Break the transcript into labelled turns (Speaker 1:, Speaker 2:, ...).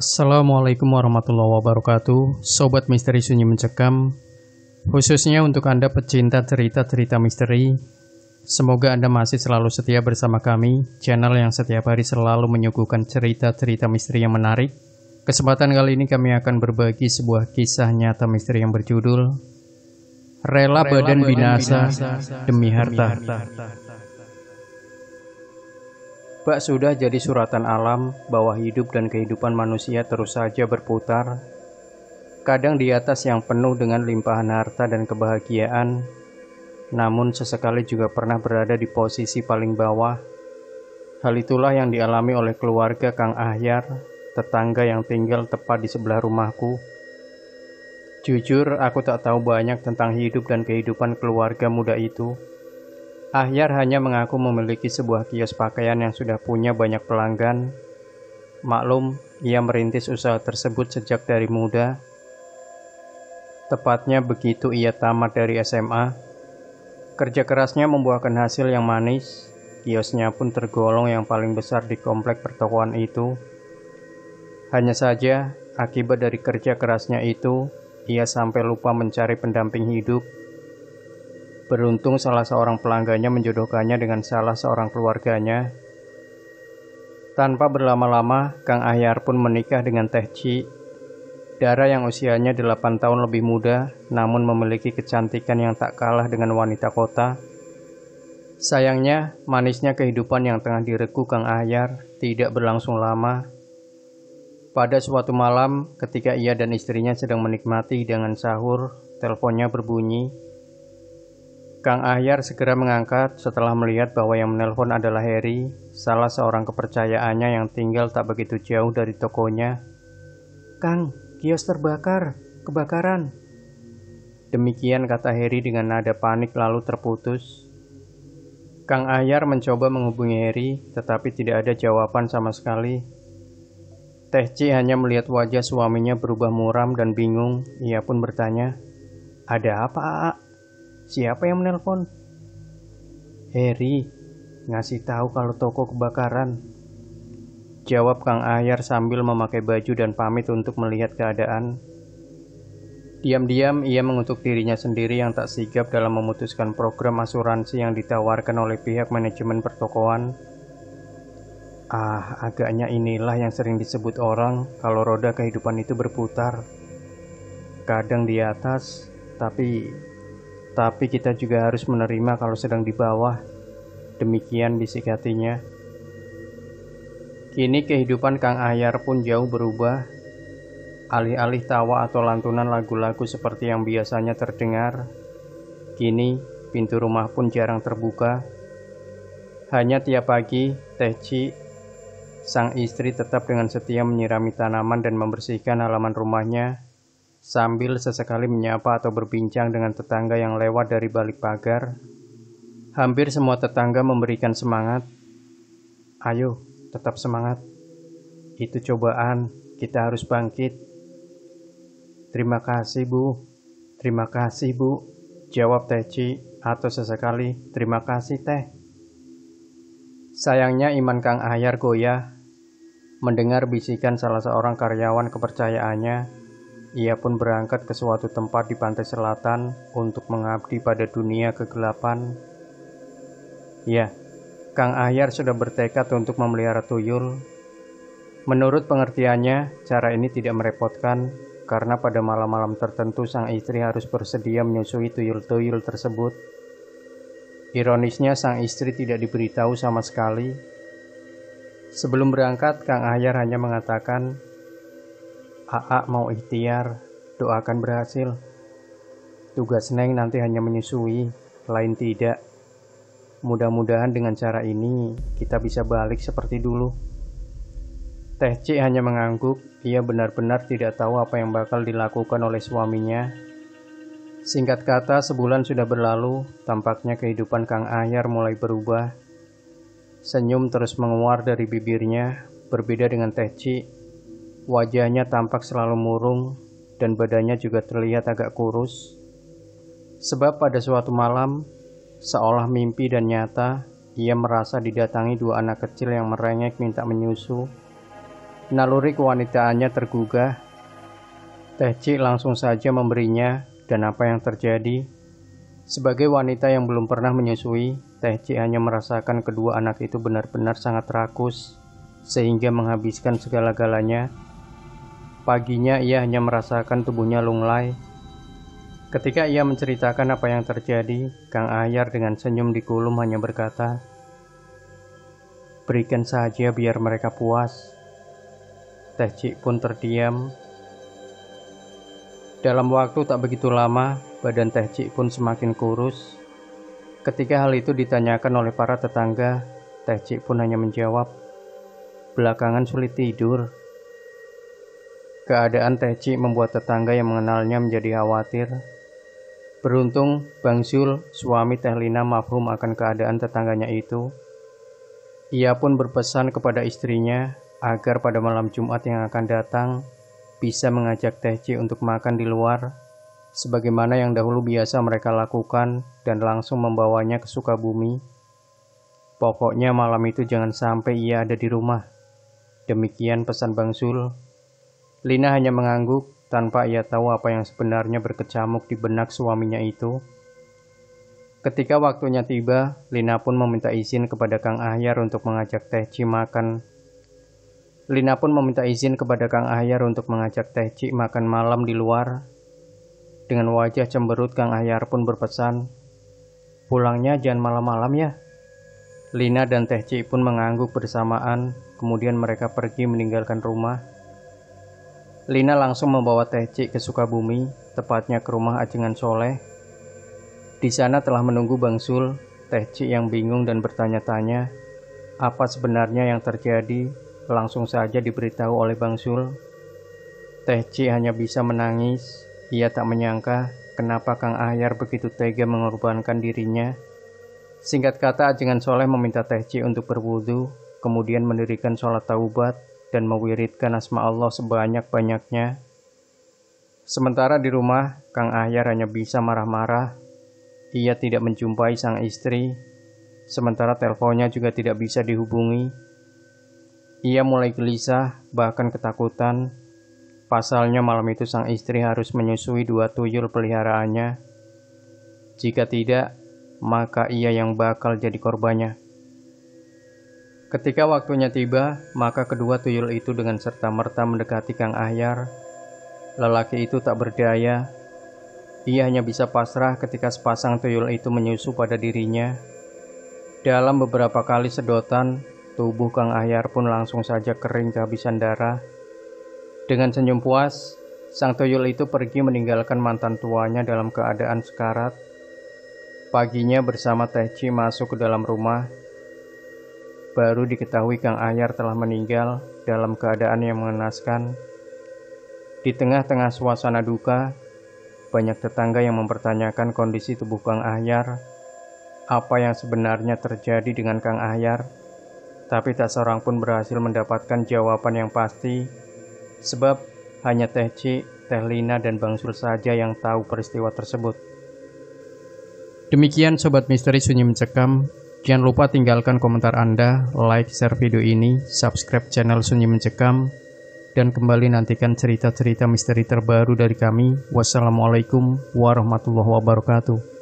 Speaker 1: Assalamualaikum warahmatullahi wabarakatuh, Sobat Misteri Sunyi Mencekam. Khususnya untuk Anda pecinta cerita-cerita misteri, semoga Anda masih selalu setia bersama kami, channel yang setiap hari selalu menyuguhkan cerita-cerita misteri yang menarik. Kesempatan kali ini kami akan berbagi sebuah kisah nyata misteri yang berjudul Rela Badan Binasa Demi Harta. Bak sudah jadi suratan alam bahwa hidup dan kehidupan manusia terus saja berputar, kadang di atas yang penuh dengan limpahan harta dan kebahagiaan, namun sesekali juga pernah berada di posisi paling bawah. Hal itulah yang dialami oleh keluarga Kang Ahyar, tetangga yang tinggal tepat di sebelah rumahku. Jujur, aku tak tahu banyak tentang hidup dan kehidupan keluarga muda itu. Ahyar hanya mengaku memiliki sebuah kios pakaian yang sudah punya banyak pelanggan. Maklum, ia merintis usaha tersebut sejak dari muda. Tepatnya begitu ia tamat dari SMA. Kerja kerasnya membuahkan hasil yang manis. Kiosnya pun tergolong yang paling besar di komplek pertokoan itu. Hanya saja, akibat dari kerja kerasnya itu, ia sampai lupa mencari pendamping hidup. Beruntung salah seorang pelanggannya menjodohkannya dengan salah seorang keluarganya. Tanpa berlama-lama, Kang Ahyar pun menikah dengan Teh Ci, Dara yang usianya 8 tahun lebih muda, namun memiliki kecantikan yang tak kalah dengan wanita kota. Sayangnya, manisnya kehidupan yang tengah diregu Kang Ahyar tidak berlangsung lama. Pada suatu malam, ketika ia dan istrinya sedang menikmati hidangan sahur, teleponnya berbunyi. Kang Ahyar segera mengangkat setelah melihat bahwa yang menelpon adalah Heri, salah seorang kepercayaannya yang tinggal tak begitu jauh dari tokonya. "Kang, kios terbakar, kebakaran." Demikian kata Heri dengan nada panik lalu terputus. Kang Ahyar mencoba menghubungi Heri, tetapi tidak ada jawaban sama sekali. Teh Ci hanya melihat wajah suaminya berubah muram dan bingung. Ia pun bertanya, "Ada apa, Aa? Siapa yang menelpon?" "Heri, ngasih tahu kalau toko kebakaran," jawab Kang Ahyar sambil memakai baju dan pamit untuk melihat keadaan. Diam-diam ia mengutuk dirinya sendiri yang tak sigap dalam memutuskan program asuransi yang ditawarkan oleh pihak manajemen pertokoan. Agaknya inilah yang sering disebut orang kalau roda kehidupan itu berputar. Kadang di atas, tapi kita juga harus menerima kalau sedang di bawah. Demikian bisik hatinya. Kini kehidupan Kang Ahyar pun jauh berubah. Alih-alih tawa atau lantunan lagu-lagu seperti yang biasanya terdengar, kini pintu rumah pun jarang terbuka. Hanya tiap pagi, Teh Ci, sang istri, tetap dengan setia menyirami tanaman dan membersihkan halaman rumahnya, sambil sesekali menyapa atau berbincang dengan tetangga yang lewat dari balik pagar. Hampir semua tetangga memberikan semangat. "Ayo, tetap semangat. Itu cobaan, kita harus bangkit." "Terima kasih, Bu. Terima kasih, Bu," jawab Teh Ci, atau sesekali, "Terima kasih, Teh." Sayangnya iman Kang Ahyar goyah. Mendengar bisikan salah seorang karyawan kepercayaannya, ia pun berangkat ke suatu tempat di pantai selatan untuk mengabdi pada dunia kegelapan. Ya, Kang Ahyar sudah bertekad untuk memelihara tuyul. Menurut pengertiannya, cara ini tidak merepotkan karena pada malam-malam tertentu sang istri harus bersedia menyusui tuyul-tuyul tersebut. Ironisnya, sang istri tidak diberitahu sama sekali. Sebelum berangkat, Kang Ahyar hanya mengatakan, "Aa mau ikhtiar, doakan berhasil. Tugas Neng nanti hanya menyusui, lain tidak. Mudah-mudahan dengan cara ini kita bisa balik seperti dulu." Teh Ci hanya mengangguk. Ia benar-benar tidak tahu apa yang bakal dilakukan oleh suaminya. Singkat kata, sebulan sudah berlalu. Tampaknya kehidupan Kang Ahyar mulai berubah. Senyum terus menguar dari bibirnya. Berbeda dengan Teh Ci, wajahnya tampak selalu murung dan badannya juga terlihat agak kurus. Sebab pada suatu malam, seolah mimpi dan nyata, ia merasa didatangi dua anak kecil yang merengek minta menyusu. Naluri kewanitaannya tergugah. Teh Ci langsung saja memberinya, dan apa yang terjadi? Sebagai wanita yang belum pernah menyusui, Teh Ci hanya merasakan kedua anak itu benar-benar sangat rakus, sehingga menghabiskan segala-galanya. Paginya ia hanya merasakan tubuhnya lunglai. Ketika ia menceritakan apa yang terjadi, Kang Ahyar dengan senyum dikulum hanya berkata, "Berikan saja biar mereka puas." Teh Ci pun terdiam. Dalam waktu tak begitu lama, badan Teh Ci pun semakin kurus. Ketika hal itu ditanyakan oleh para tetangga, Teh Ci pun hanya menjawab, "Belakangan sulit tidur." Keadaan Teh Ci membuat tetangga yang mengenalnya menjadi khawatir. Beruntung, Bang Zul, suami Teh Lina, mafhum akan keadaan tetangganya itu. Ia pun berpesan kepada istrinya agar pada malam Jumat yang akan datang bisa mengajak Teh Ci untuk makan di luar, sebagaimana yang dahulu biasa mereka lakukan, dan langsung membawanya ke Sukabumi. Pokoknya malam itu jangan sampai ia ada di rumah. Demikian pesan Bang Zul. Lina hanya mengangguk tanpa ia tahu apa yang sebenarnya berkecamuk di benak suaminya itu. Ketika waktunya tiba, Lina pun meminta izin kepada Kang Ahyar untuk mengajak Teh Ci makan. Makan malam di luar. Dengan wajah cemberut, Kang Ahyar pun berpesan, "Pulangnya jangan malam-malam ya." Lina dan Teh Ci pun mengangguk bersamaan, kemudian mereka pergi meninggalkan rumah. Lina langsung membawa Teh Ci ke Sukabumi, tepatnya ke rumah Ajengan Soleh. Di sana telah menunggu Bang Zul. Teh Ci yang bingung dan bertanya-tanya apa sebenarnya yang terjadi, langsung saja diberitahu oleh Bang Zul. Teh Ci hanya bisa menangis. Ia tak menyangka kenapa Kang Ahyar begitu tega mengorbankan dirinya. Singkat kata, Ajengan Soleh meminta Teh Ci untuk berwudu, kemudian mendirikan sholat taubat dan mewiridkan asma Allah sebanyak-banyaknya. Sementara di rumah, Kang Ahyar hanya bisa marah-marah. Ia tidak menjumpai sang istri, sementara teleponnya juga tidak bisa dihubungi. Ia mulai gelisah, bahkan ketakutan. Pasalnya malam itu sang istri harus menyusui 2 tuyul peliharaannya. Jika tidak, maka ia yang bakal jadi korbannya. Ketika waktunya tiba, maka kedua tuyul itu dengan serta-merta mendekati Kang Ahyar. Lelaki itu tak berdaya. Ia hanya bisa pasrah ketika sepasang tuyul itu menyusu pada dirinya. Dalam beberapa kali sedotan, tubuh Kang Ahyar pun langsung saja kering kehabisan darah. Dengan senyum puas, sang tuyul itu pergi meninggalkan mantan tuanya dalam keadaan sekarat. Paginya bersama Teh Ci masuk ke dalam rumah. Baru diketahui Kang Ahyar telah meninggal dalam keadaan yang mengenaskan. Di tengah-tengah suasana duka, banyak tetangga yang mempertanyakan kondisi tubuh Kang Ahyar, apa yang sebenarnya terjadi dengan Kang Ahyar, tapi tak seorang pun berhasil mendapatkan jawaban yang pasti, sebab hanya Teh Ci, Teh Lina, dan Bang Zul saja yang tahu peristiwa tersebut. Demikian Sobat Misteri Sunyi Mencekam. Jangan lupa tinggalkan komentar Anda, like, share video ini, subscribe channel Sunyi Mencekam, dan kembali nantikan cerita-cerita misteri terbaru dari kami. Wassalamualaikum warahmatullahi wabarakatuh.